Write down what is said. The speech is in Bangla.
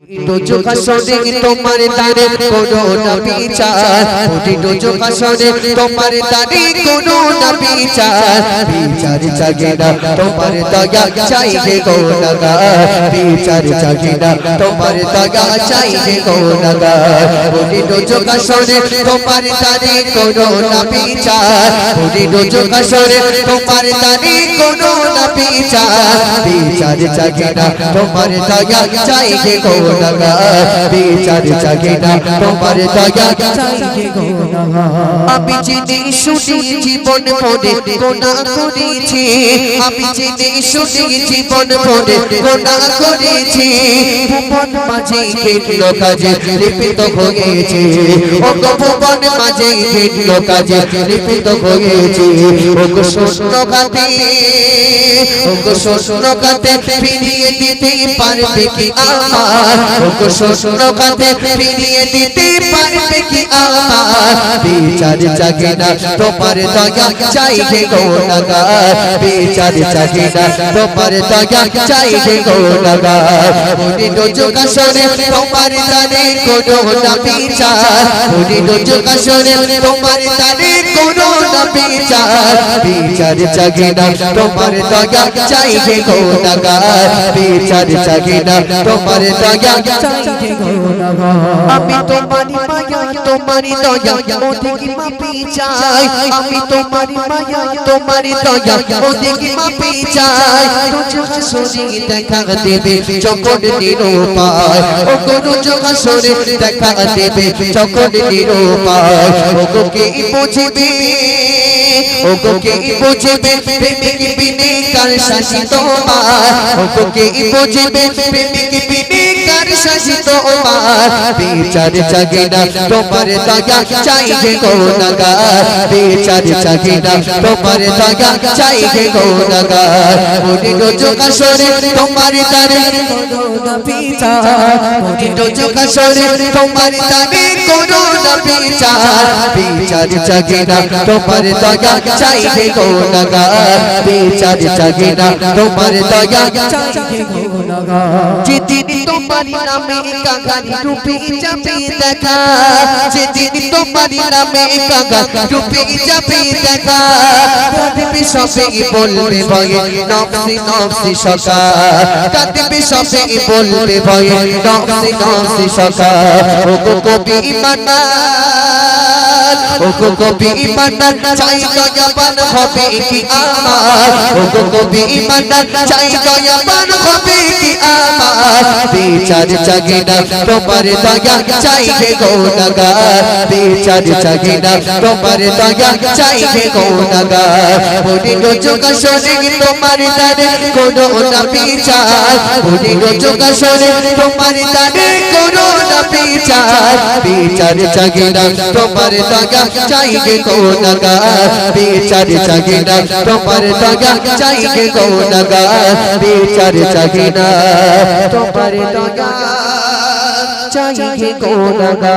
डोजो का सोने तुम्हारे तारे कोनो न पीछार डोजो का सोने तुम्हारे तारे कोनो न पीछार पीछार जागेना तुम्हारे दया चाहिए कोनगा पीछार जागेना तुम्हारे दया चाहिए कोनगा डोजो का सोने तुम्हारे तारे कोनो न पीछार डोजो का सोने तुम्हारे तारे कोनो न पीछार पीछार जागेना तुम्हारे दया चाहिए कोनगा বিচার জাগে না তোমার দয়া চাইবে কোনগা আমি জেনে শুনে জীবন পড়ে গোনা করেছি আমি জেনে শুনে জীবন পড়ে গোনা করেছি ভুবন মাঝে কেটল কাজে লিপিত হয়েছে ও ভুবন মাঝে কেটল কাজে লিপিত হয়েছে ও শূন্য গাতে ও শূন্য গাতে ফিরিয়ে দিতে পারবে কি আমার শূন্য গাতে ফিরিয়ে দিতে পারবে কি আমার বিচার জাগে না তোমার দয়া চাইবে কোনগা বিচার জাগে না তোমার দয়া চাইবে কোনগা ওরে ডোজোকা শোনে তোমার তারে কোনো না বিচার ওরে ডোজোকা শোনে তোমার তারে কোনো না বিচার বিচার জাগে না তোমার দয়া চাইবে কোনগা বিচার জাগে না তোমার দয়া চাইবে কোনগা আমি তোমারি মায়া তোমারি দয়া ওতে কি মাপি চাই আমি তোমারি মায়া তোমারি দয়া ওতে কি মাপি চাই রোজ হাসরে দেখা দেবে যখন নিরুপায় ও রোজ হাসরে দেখা দেবে যখন নিরুপায় ও কে বুঝবে ও কে বুঝবে প্রেমিক বিনে কার শাসি তোমার ও কে বুঝবে প্রেমিক বিনে কার শাসি তোমার বিচার জাগে না তোমার দয়া চাইবে কোনগা বিচার জাগে না তোমার দয়া চাইবে কোনগা ওরে ডোজোকা শোনে তোমার তারে কোনো না বিচার ওরে ডোজোকা শোনে তোমার তারে কোনো না বিচার বিচার জাগে না তোমার দয়া চাইবে কোনগা বিচার জাগে না তোমার দয়া চাইবে কোনগা যেদিন তোমারি নামে কাগারি রূপে যাবে দেখা যেদিন তোমারি নামে কাগারি রূপে যাবে দেখা কাঁদবে সবে বলবে ভয়ে নফসি নফসি সকা কাঁদবে সবে বলবে ভয়ে নফসি নফসি সকা ও কবি মানা ও কবি মানা চাই দয়াবান হবে কি আমার ও কবি মানা চাই দয়াবান হবে কি আমার বিচার জাগে না তোমার দয়া চাইবে কোনগা বিচার জাগে না তোমার দয়া চাইবে কোনগা ওরে ডোজোকা শোনে তোমার তারে কোনো না বিচার ওরে ডোজোকা শোনে তোমার তারে কোনো না বিচার বিচার জাগে না তোমার দয়া চাইবে কোনগা বিচার জাগে না তোমার দয়া চাইবে কোনগা বিচার জাগে না তোমার দয়া চাইবে কোনগা।